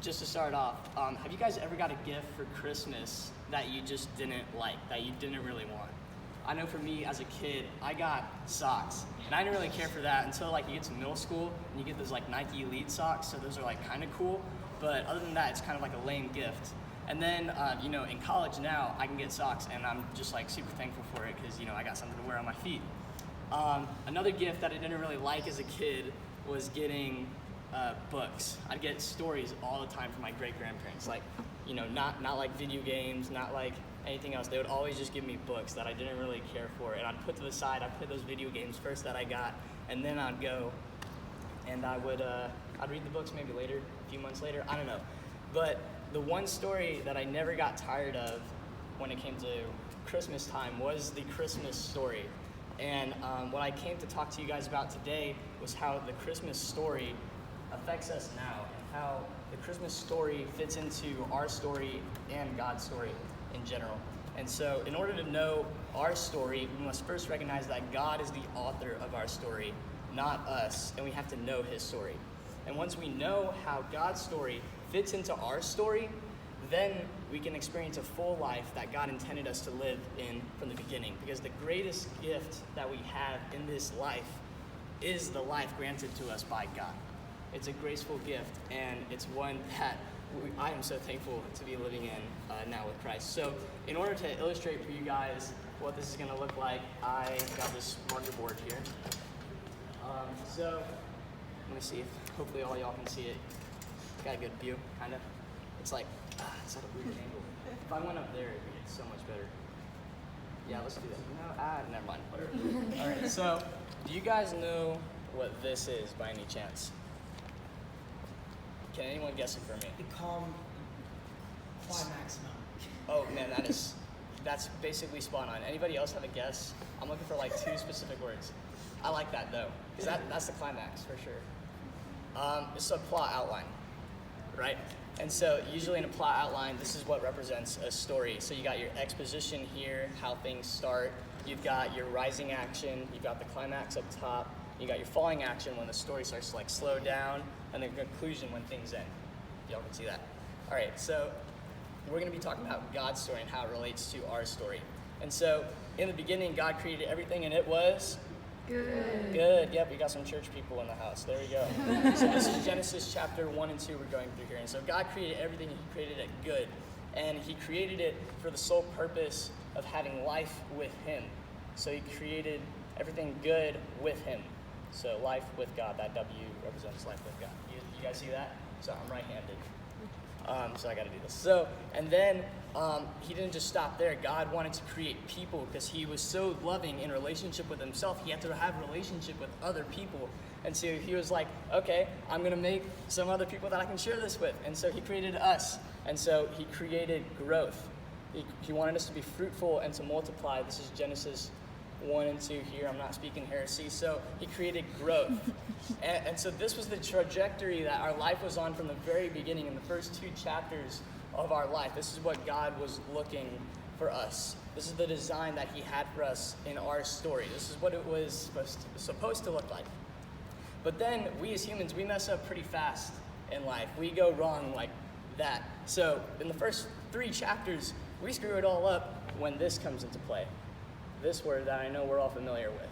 just to start off, have you guys ever got a gift for Christmas that you just didn't like, that you didn't really want? I know for me as a kid, I got socks, and I didn't really care for that until like you get to middle school and you get those like Nike Elite socks, so those are like kind of cool, but other than that, it's kind of like a lame gift. And then, in college now, I can get socks, and I'm just like super thankful for it because, I got something to wear on my feet. Another gift that I didn't really like as a kid was getting books. I'd get stories all the time from my great-grandparents, like, not like video games, not like anything else. They would always just give me books that I didn't really care for, and I'd put to the side. I'd play those video games first that I got, and then I'd go and I'd read the books maybe later, a few months later, I don't know. But the one story that I never got tired of when it came to Christmas time was the Christmas story. And what I came to talk to you guys about today was how the Christmas story affects us now, and how the Christmas story fits into our story and God's story in general. And so in order to know our story, we must first recognize that God is the author of our story, not us, and we have to know his story. And once we know how God's story fits into our story, then we can experience a full life that God intended us to live in from the beginning. Because the greatest gift that we have in this life is the life granted to us by God. It's a graceful gift, and it's one that I am so thankful to be living in now with Christ. So in order to illustrate for you guys what this is going to look like, I got this marker board here. So let me see if hopefully all y'all can see it. Got a good view, kind of. It's like, it's at a weird angle. If I went up there, it'd be so much better. Yeah, let's do that. Never mind, whatever. All right, so do you guys know what this is by any chance? Can anyone guess it for me? The calm climax moment. Oh man, that's basically spot on. Anybody else have a guess? I'm looking for like 2 specific words. I like that though, because that's the climax for sure. It's a plot outline, right? And so usually in a plot outline, this is what represents a story. So you got your exposition here, how things start. You've got your rising action. You've got the climax up top. You got your falling action when the story starts to like slow down, and the conclusion when things end. Y'all can see that. All right, so we're going to be talking about God's story and how it relates to our story. And so in the beginning, God created everything, and it was good. Good. Yep, we got some church people in the house. There we go. So this is Genesis chapter 1 and 2 we're going through here. And so God created everything, he created it good. And he created it for the sole purpose of having life with him. So he created everything good with him. So life with God, that W represents life with God. You guys see that? So I'm right-handed. So I got to do this. So, and then he didn't just stop there. God wanted to create people because he was so loving in relationship with himself. He had to have a relationship with other people. And so he was like, okay, I'm going to make some other people that I can share this with. And so he created us. And so he created growth. He wanted us to be fruitful and to multiply. This is Genesis 1 and 2 here. I'm not speaking heresy. So he created growth. And so this was the trajectory that our life was on from the very beginning in the first 2 chapters of our life. This is what God was looking for us. This is the design that he had for us in our story. This is what it was supposed to look like. But then we as humans, we mess up pretty fast in life. We go wrong like that. So in the first 3 chapters, we screw it all up when this comes into play. This word that I know we're all familiar with.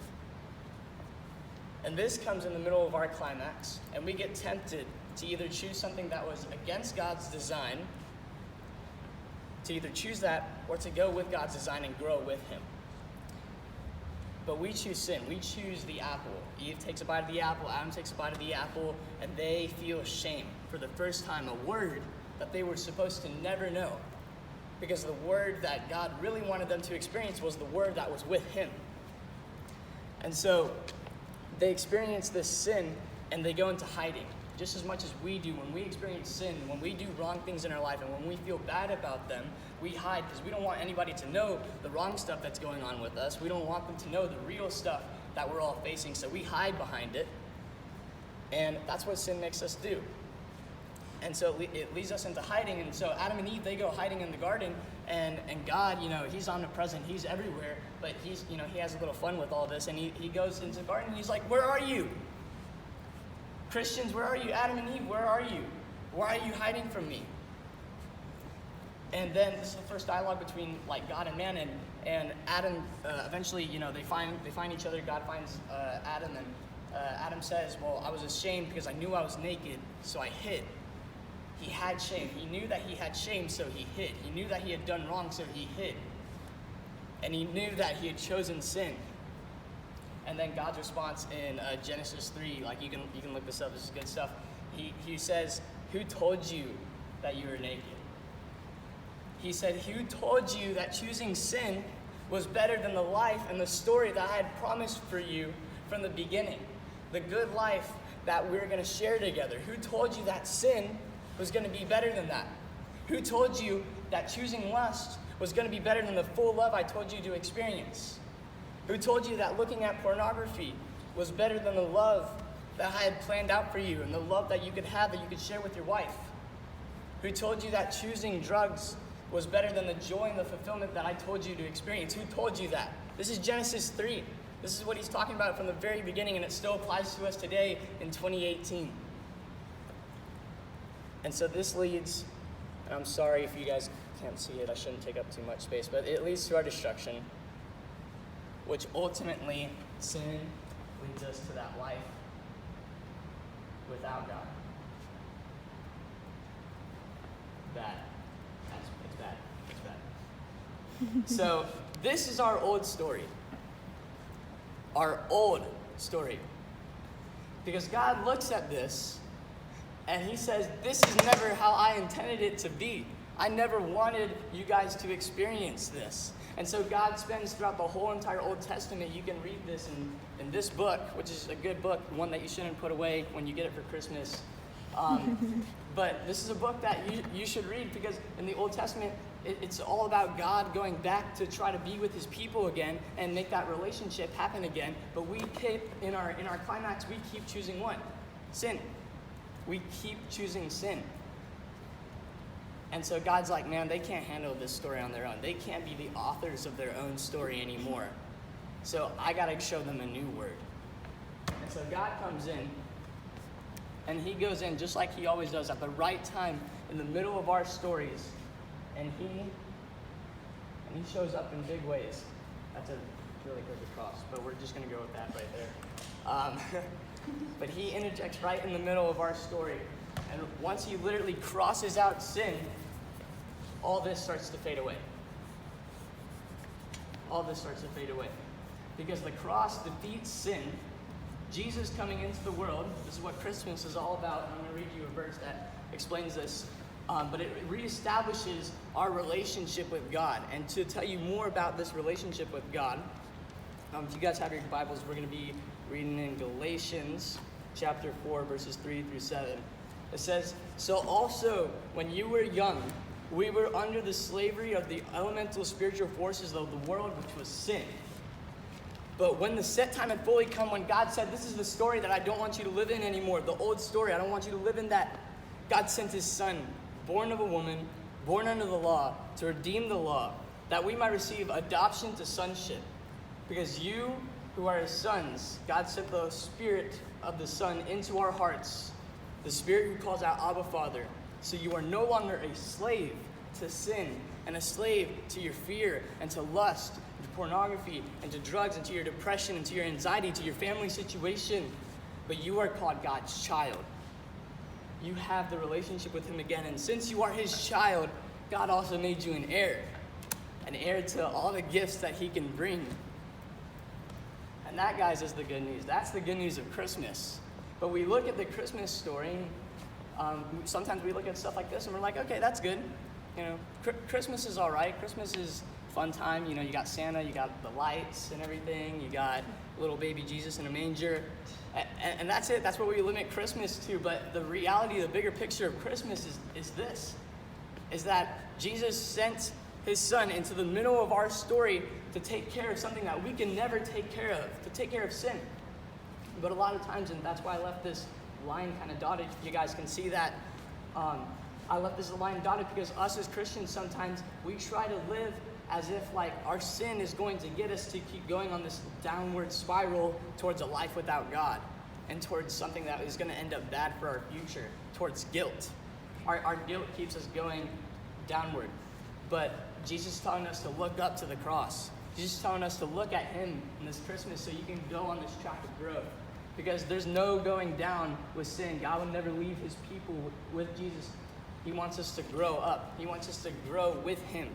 And this comes in the middle of our climax, and we get tempted to either choose something that was against God's design, to either choose that or to go with God's design and grow with him. But we choose sin. We choose the apple. Eve takes a bite of the apple, Adam takes a bite of the apple, and they feel shame for the first time, a word that they were supposed to never know. Because the word that God really wanted them to experience was the word that was with him. And so they experience this sin and they go into hiding, just as much as we do. When we experience sin, when we do wrong things in our life, and when we feel bad about them, we hide because we don't want anybody to know the wrong stuff that's going on with us. We don't want them to know the real stuff that we're all facing, so we hide behind it. And that's what sin makes us do. And so it leads us into hiding. And so Adam and Eve, they go hiding in the garden, and God, he's omnipresent, he's everywhere, but he has a little fun with all this, and he goes into the garden and he's like, where are you? Christians, where are you? Adam and Eve, where are you? Why are you hiding from me? And then this is the first dialogue between like God and man, and Adam eventually, they find each other. God finds Adam, and Adam says, well, I was ashamed because I knew I was naked, so I hid. He had shame. He knew that he had shame, so he hid. He knew that he had done wrong, so he hid. And he knew that he had chosen sin. And then God's response in Genesis 3, like you can look this up, this is good stuff. He says, who told you that you were naked? He said, who told you that choosing sin was better than the life and the story that I had promised for you from the beginning? The good life that we're going to share together. Who told you that sin was going to be better than that? Who told you that choosing lust was going to be better than the full love I told you to experience? Who told you that looking at pornography was better than the love that I had planned out for you and the love that you could have, that you could share with your wife? Who told you that choosing drugs was better than the joy and the fulfillment that I told you to experience? Who told you that? This is Genesis 3. This is what he's talking about from the very beginning, and it still applies to us today in 2018. And so this leads, and I'm sorry if you guys can't see it, I shouldn't take up too much space, but it leads to our destruction, which ultimately, sin leads us to that life without God. Bad. It's bad. It's bad. So this is our old story. Our old story. Because God looks at this and he says, this is never how I intended it to be. I never wanted you guys to experience this. And so God spends throughout the whole entire Old Testament, you can read this in this book, which is a good book, one that you shouldn't put away when you get it for Christmas. But this is a book that you should read, because in the Old Testament, it's all about God going back to try to be with his people again and make that relationship happen again. But we keep, in our climax, we keep choosing what? Sin. We keep choosing sin. And so God's like, man, they can't handle this story on their own. They can't be the authors of their own story anymore. So I got to show them a new word. And so God comes in, and he goes in just like he always does at the right time in the middle of our stories. And he shows up in big ways. That's a really crooked cross, but we're just going to go with that right there. But he interjects right in the middle of our story. And once he literally crosses out sin, all this starts to fade away. All this starts to fade away. Because the cross defeats sin. Jesus coming into the world, this is what Christmas is all about. I'm going to read you a verse that explains this. But it reestablishes our relationship with God. And to tell you more about this relationship with God, if you guys have your Bibles, we're going to be reading in Galatians chapter 4, verses 3 through 7. It says, so also when you were young, we were under the slavery of the elemental spiritual forces of the world, which was sin. But when the set time had fully come, when God said, this is the story that I don't want you to live in anymore, the old story, I don't want you to live in that, God sent his son, born of a woman, born under the law, to redeem the law, that we might receive adoption to sonship. Because you who are his sons, God sent the Spirit of the Son into our hearts, the Spirit who calls out, Abba, Father. So you are no longer a slave to sin and a slave to your fear and to lust, and to pornography and to drugs and to your depression and to your anxiety, to your family situation. But you are called God's child. You have the relationship with him again. And since you are his child, God also made you an heir to all the gifts that he can bring. And that, guys, is the good news. That's the good news of Christmas. But we look at the Christmas story, sometimes we look at stuff like this and we're like, okay, that's good. Christmas is all right. Christmas is fun time. You got Santa, you got the lights and everything. You got little baby Jesus in a manger. And that's it. That's what we limit Christmas to. But the reality, the bigger picture of Christmas is that Jesus sent his son into the middle of our story to take care of something that we can never take care of, to take care of sin. But a lot of times, and that's why I left this line kind of dotted, you guys can see that. I left this line dotted because us as Christians, sometimes we try to live as if like our sin is going to get us to keep going on this downward spiral towards a life without God and towards something that is going to end up bad for our future, towards guilt. our guilt keeps us going downward. But Jesus is telling us to look up to the cross. Jesus is telling us to look at him in this Christmas so you can go on this track of growth. Because there's no going down with sin. God will never leave his people with Jesus. He wants us to grow up. He wants us to grow with him.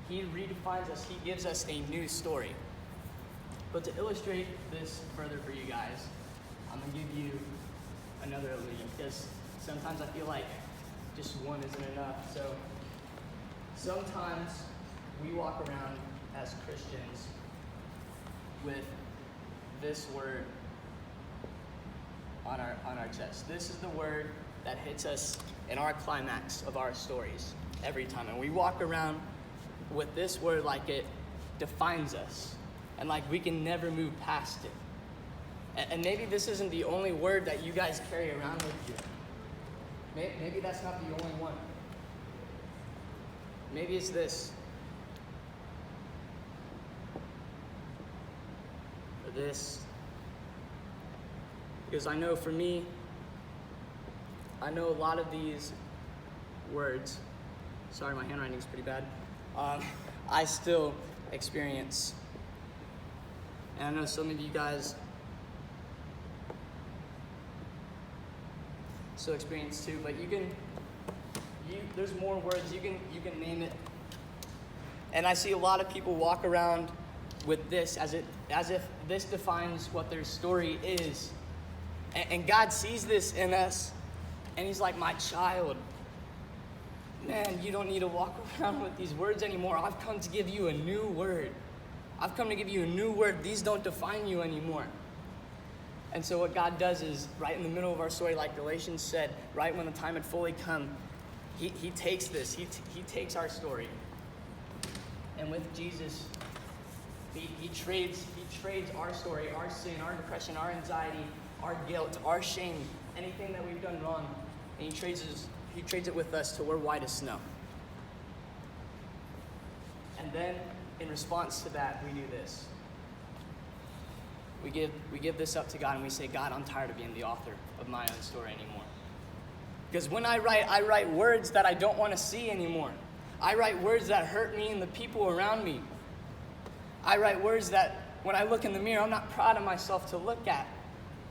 He redefines us. He gives us a new story. But to illustrate this further for you guys, I'm going to give you another illusion. Because sometimes I feel like just one isn't enough. So sometimes we walk around as Christians with this word on our chest. This is the word that hits us in our climax of our stories every time. And we walk around with this word like it defines us and like we can never move past it. And maybe this isn't the only word that you guys carry around with you. Maybe that's not the only one. Maybe it's this. Or this. Because I know for me, I know a lot of these words, sorry, my handwriting's pretty bad, I still experience. And I know some of you guys still experience too, but there's more words, you can name it. And I see a lot of people walk around with this as if this defines what their story is. And God sees this in us, and he's like, my child, man, you don't need to walk around with these words anymore. I've come to give you a new word. I've come to give you a new word. These don't define you anymore. And so what God does is, right in the middle of our story, like Galatians said, right when the time had fully come, he takes this, he takes our story. And with Jesus, he trades our story, our sin, our depression, our anxiety, our guilt, our shame, anything that we've done wrong, and he trades it with us till we're white as snow. And then, in response to that, we do this. We give this up to God and we say, God, I'm tired of being the author of my own story anymore. Because when I write words that I don't want to see anymore. I write words that hurt me and the people around me. I write words that when I look in the mirror, I'm not proud of myself to look at.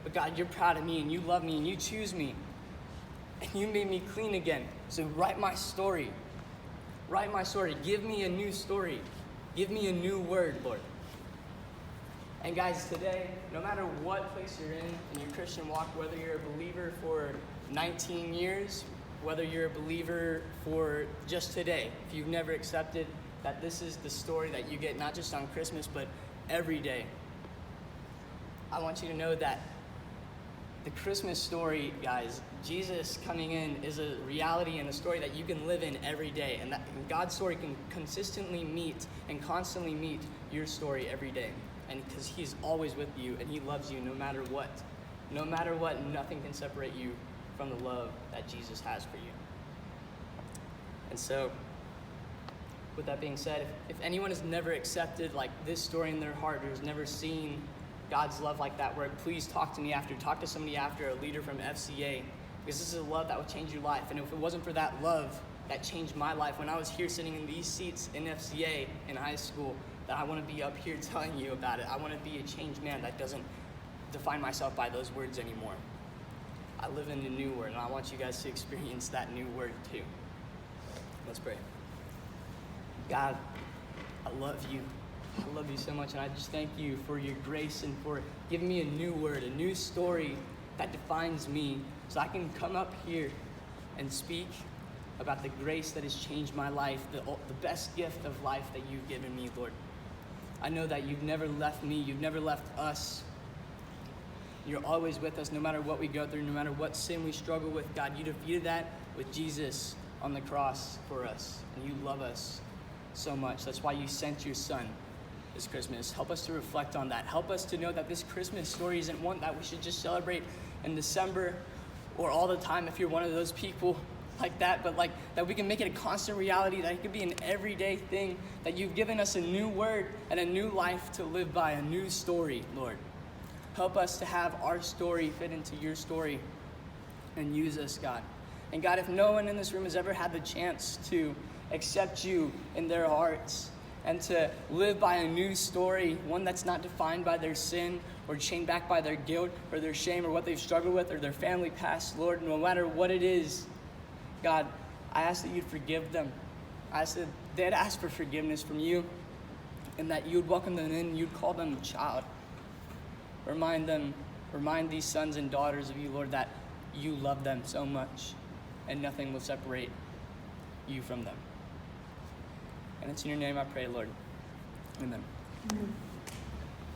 But God, you're proud of me and you love me and you choose me. And you made me clean again. So write my story. Write my story. Give me a new story. Give me a new word, Lord. And guys, today, no matter what place you're in your Christian walk, whether you're a believer for 19 years, whether you're a believer for just today, if you've never accepted that this is the story that you get not just on Christmas, but every day, I want you to know that the Christmas story, guys, Jesus coming in is a reality and a story that you can live in every day. And that God's story can consistently meet and constantly meet your story every day. And because he's always with you and he loves you no matter what. No matter what, nothing can separate you from the love that Jesus has for you. And so, with that being said, if anyone has never accepted like this story in their heart or has never seen God's love like that work, please talk to me after. Talk to somebody after, a leader from FCA, because this is a love that will change your life. And if it wasn't for that love that changed my life when I was here sitting in these seats in FCA in high school, that I want to be up here telling you about it. I want to be a changed man that doesn't define myself by those words anymore. I live in the new word, and I want you guys to experience that new word too. Let's pray. God, I love you. I love you so much, and I just thank you for your grace and for giving me a new word, a new story that defines me, so I can come up here and speak about the grace that has changed my life, the best gift of life that you've given me, Lord. I know that you've never left me, you've never left us. You're always with us, no matter what we go through, no matter what sin we struggle with. God, you defeated that with Jesus on the cross for us, and you love us so much. That's why you sent your son this Christmas. Help us to reflect on that. Help us to know that this Christmas story isn't one that we should just celebrate in December or all the time if you're one of those people like that, but like that we can make it a constant reality, that it could be an everyday thing, that you've given us a new word and a new life to live by, a new story, Lord. Help us to have our story fit into your story and use us, God. And God, if no one in this room has ever had the chance to accept you in their hearts and to live by a new story, one that's not defined by their sin or chained back by their guilt or their shame or what they've struggled with or their family past, Lord, no matter what it is, God, I ask that you'd forgive them. I ask that they'd ask for forgiveness from you and that you'd welcome them in, you'd call them a child. Remind these sons and daughters of you, Lord, that you love them so much and nothing will separate you from them. And it's in your name I pray, Lord. Amen. Amen.